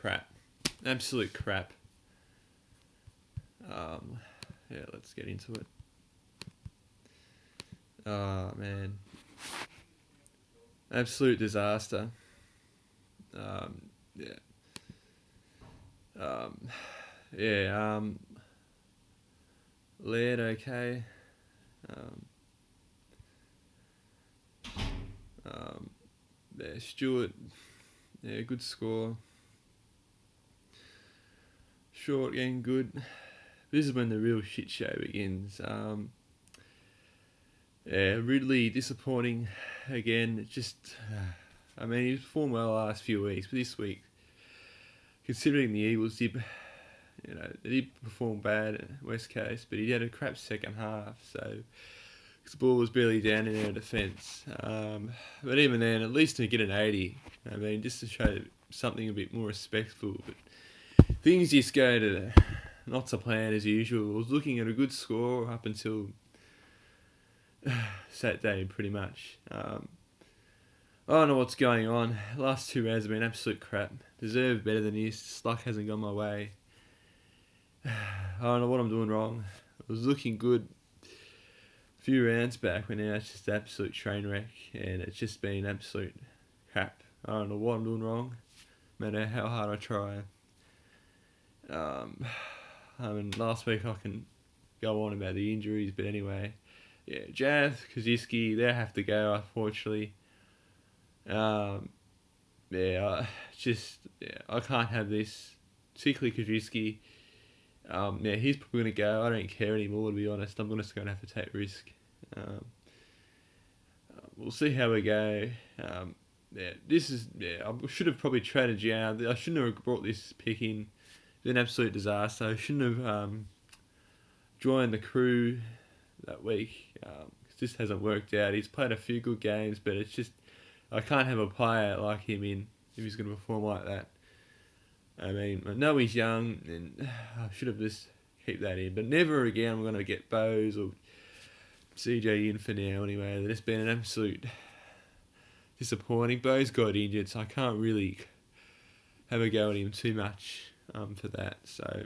crap. Absolute crap. Let's get into it. Oh, man. Absolute disaster. Yeah. Laird, okay. Stewart, good score. Short getting good. This is when the real shit show begins. Ridley disappointing again. It just, he's performed well the last few weeks, but this week, considering the Eagles did, they did perform bad at West Coast, but he had a crap second half, so the ball was barely down in their defence. But even then, at least to get an 80, just to show something a bit more respectful. But things just go to not to plan as usual. I was looking at a good score up until Saturday, pretty much. I don't know what's going on. The last 2 rounds have been absolute crap. Deserved better than this. Luck hasn't gone my way. I don't know what I'm doing wrong. I was looking good a few rounds back, but now it's just absolute train wreck, and it's just been absolute crap. I don't know what I'm doing wrong, no matter how hard I try. Last week I can go on about the injuries, but anyway, Jath, Kaczynski, they have to go, unfortunately. I can't have this, particularly Kaczynski. He's probably going to go. I don't care anymore, to be honest. I'm just going to have to take risk. We'll see how we go. I should have probably traded Jao. I shouldn't have brought this pick in. It's an absolute disaster. I shouldn't have joined the crew that week. This hasn't worked out. He's played a few good games, but it's just, I can't have a player like him in if he's going to perform like that. I know he's young, and I should have just keep that in. But never again I'm going to get Bose or CJ in for now anyway. It's been an absolute disappointing. Bose got injured, so I can't really have a go at him too much for that. So,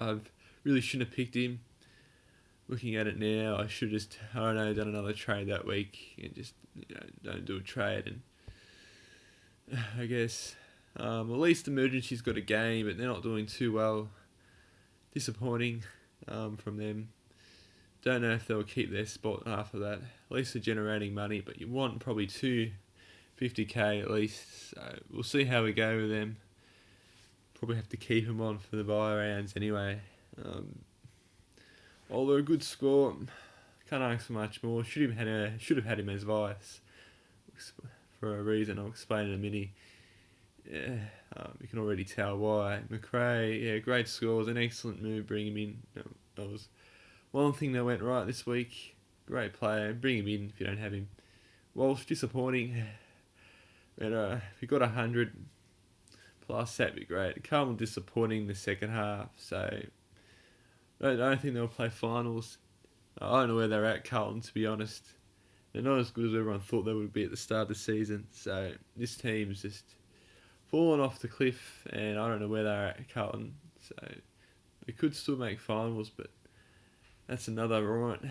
I really shouldn't have picked him. Looking at it now, I should have just, done another trade that week and just, don't do a trade. And I guess, at least Emergency's got a game, but they're not doing too well. Disappointing from them. Don't know if they'll keep their spot after that. At least they're generating money, but you want probably 250k at least. So we'll see how we go with them. Probably have to keep him on for the bye rounds anyway. Although a good score, can't ask for much more. Should have had him as vice for a reason. I'll explain in a minute. You can already tell why. McRae, great scores, an excellent move. Bring him in. That was one thing that went right this week. Great player. Bring him in if you don't have him. Walsh, disappointing. And if you got 100 plus, that'd be great. Carlton disappointing the second half. So I don't think they'll play finals. I don't know where they're at, Carlton, to be honest. They're not as good as everyone thought they would be at the start of the season. So this team's just fallen off the cliff, and I don't know where they're at, Carlton. So they could still make finals, but that's another rant.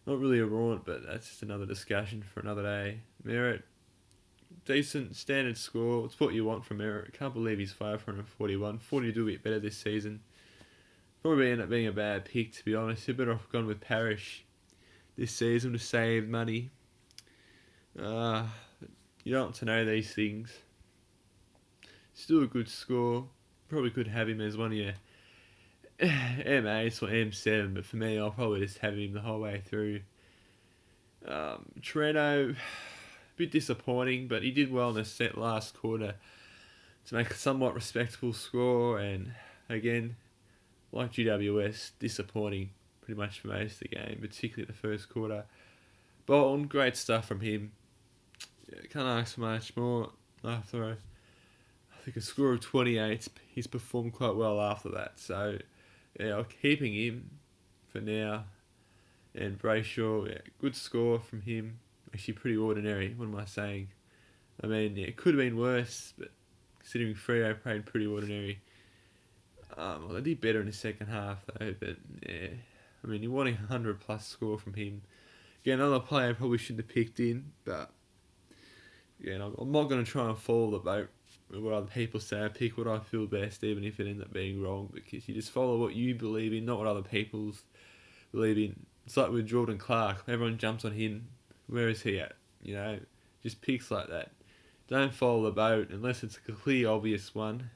Not really a rant, but that's just another discussion for another day. Merritt, decent standard score. It's what you want from Merritt. Can't believe he's 541. 40 to do a bit better this season. Probably end up being a bad pick, to be honest. You're better off gone with Parrish this season to save money. You don't want to know these things. Still a good score. Probably could have him as one of your M8 or M7, but for me, I'll probably just have him the whole way through. Treno, a bit disappointing, but he did well in the set last quarter to make a somewhat respectable score, and again, like GWS, disappointing pretty much for most of the game, particularly the first quarter. Bolton, great stuff from him. Can't ask for much more. After I think a score of 28, he's performed quite well after that. So, I'm keeping him for now. And Brayshaw, good score from him. Actually pretty ordinary, what am I saying? I mean, yeah, it could have been worse, but considering Freo played pretty ordinary. Well, they did better in the second half though, but yeah. I mean, you're wanting a 100 plus score from him. Again, another player I probably shouldn't have picked in, but again, I'm not going to try and follow the boat with what other people say. I pick what I feel best, even if it ends up being wrong, because you just follow what you believe in, not what other people's believe in. It's like with Jordan Clark. Everyone jumps on him. Where is he at? Just picks like that. Don't follow the boat unless it's a clear, obvious one.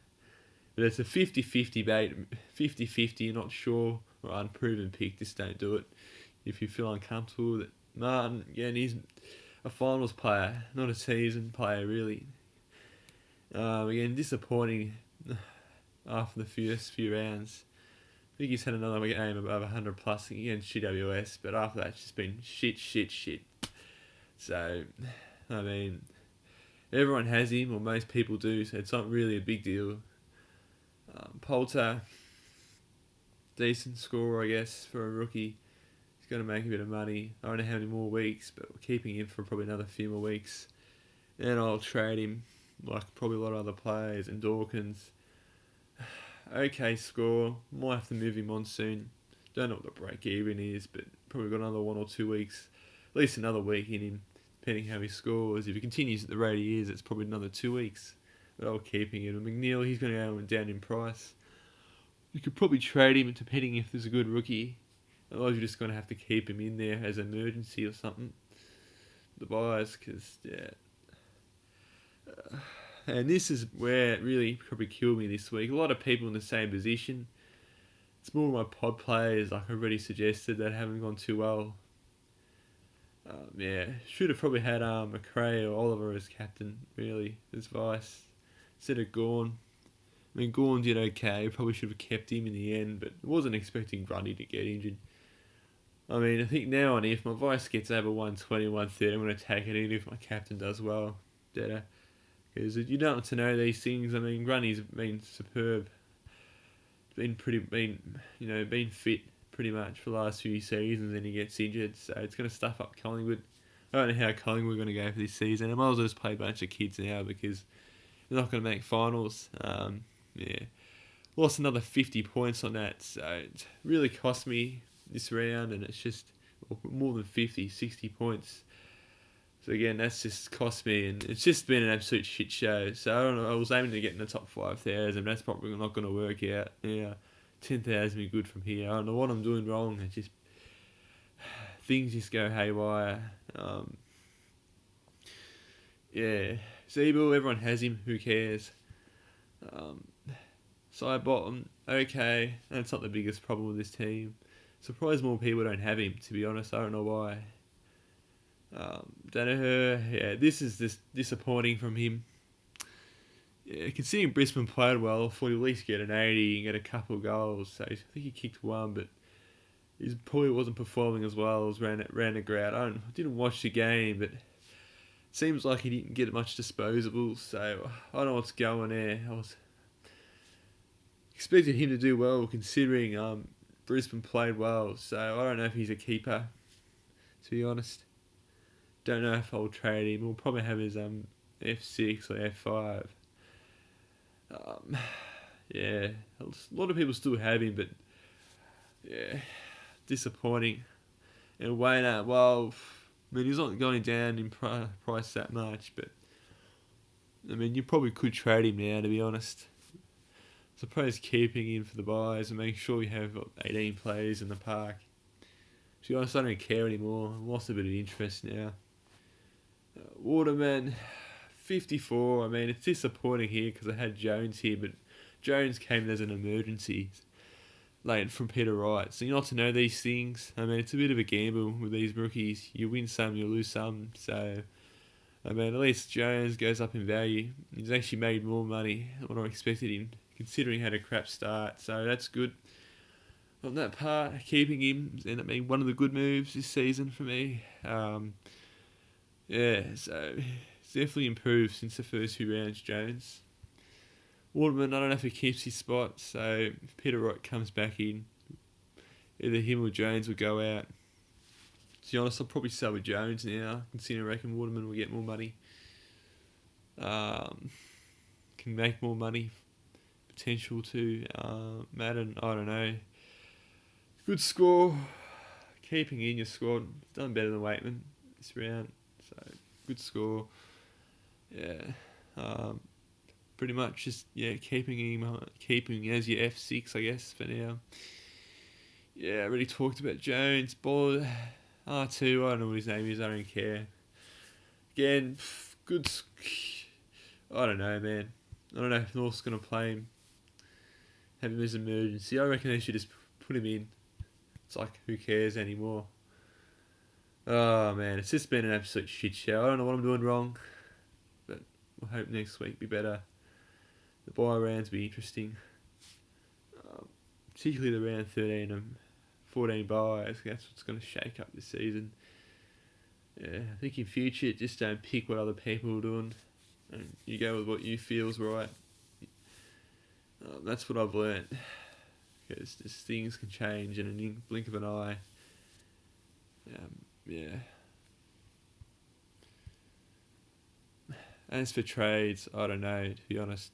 But it's a 50-50 bait, 50-50, you're not sure or unproven pick, just don't do it. If you feel uncomfortable with it. Martin, again, he's a finals player, not a season player, really. Again, disappointing after the first few rounds. I think he's had another game above 100 plus against GWS, but after that, it's just been shit. So, I mean, everyone has him, or most people do, so it's not really a big deal. Poulter, decent score, I guess, for a rookie. He's going to make a bit of money. I don't know how many more weeks, but we're keeping him for probably another few more weeks. And I'll trade him, like probably a lot of other players, and Dawkins. Okay score, might have to move him on soon. Don't know what the break even is, but probably got another 1 or 2 weeks, at least another week in him, depending how he scores. If he continues at the rate he is, it's probably another 2 weeks. But I'll keeping him. McNeil, he's going to go down in price. You could probably trade him, depending if there's a good rookie. Otherwise, you're just going to have to keep him in there as an emergency or something. The buyers, because, yeah. And this is where it really probably killed me this week. A lot of people in the same position. It's more my pod players, like I already suggested, that haven't gone too well. Should have probably had McRae or Oliver as captain, really, as vice, instead of Gawn. I mean, Gawn did okay. Probably should have kept him in the end, but wasn't expecting Grundy to get injured. I mean, I think now on if my vice gets over 120, 130, I'm going to take it, even if my captain does well, better. Because you don't want to know these things. I mean, Grundy's been superb. Been fit pretty much for the last few seasons, and he gets injured, so it's going to stuff up Collingwood. I don't know how Collingwood are going to go for this season. I might as well just play a bunch of kids now because they're not going to make finals. Lost another 50 points on that, so it really cost me this round, and it's just more than 50, 60 points. So again, that's just cost me, and it's just been an absolute shit show. So I don't know, I was aiming to get in the top 5,000, that's probably not going to work out. 10,000 be good from here. I don't know what I'm doing wrong. It's just things just go haywire. Zeeble, everyone has him. Who cares? Side bottom, okay. That's not the biggest problem with this team. Surprised more people don't have him, to be honest. I don't know why. Danaher, this is just disappointing from him. Considering Brisbane played well, I thought he'd at least get an 80 and get a couple of goals. So I think he kicked one, but he probably wasn't performing as well as ran a grout. I didn't watch the game, but it seems like he didn't get much disposable. So I don't know what's going there. I was expecting him to do well, considering Brisbane played well. So I don't know if he's a keeper, to be honest. Don't know if I'll trade him. We'll probably have his F6 or F5. A lot of people still have him, but disappointing. And Wayne, he's not going down in price that much, but I mean, you probably could trade him now, to be honest. I suppose keeping him for the buys and making sure you have 18 players in the park. To be honest, I don't care anymore. I've lost a bit of interest now. Waterman, 54. I mean, it's disappointing here because I had Jones here, but Jones came as an emergency late from Peter Wright. So you're not to know these things. I mean, it's a bit of a gamble with these rookies. You win some, you lose some. So, I mean, at least Jones goes up in value. He's actually made more money than what I expected him, considering he had a crap start. So that's good. On that part, keeping him ended up being one of the good moves this season for me. So it's definitely improved since the first few rounds, Jones. Waterman, I don't know if he keeps his spot, so if Peter Wright comes back in, either him or Jones will go out. To be honest, I'll probably sell with Jones now, considering I reckon Waterman will get more money. can make more money. Potential to Madden, I don't know. Good score. Keeping in your squad. Done better than Waitman this round. So, good score. Yeah. Pretty much just, keeping as your F6, I guess, for now. Yeah, I already talked about Jones. Ball R2, I don't know what his name is, I don't care. Again, good. I don't know, man. I don't know if North's going to play him. Have him as an emergency. I reckon they should just put him in. It's like, who cares anymore? Oh, man, it's just been an absolute shit show. I don't know what I'm doing wrong, but we'll hope next week be better. The bye rounds be interesting. Particularly the round 13 and 14 buys. That's what's going to shake up this season. Yeah, I think in future, just don't pick what other people are doing. And you go with what you feel's right. That's what I've learnt. Because just things can change in a blink of an eye. Yeah. As for trades, I don't know, to be honest.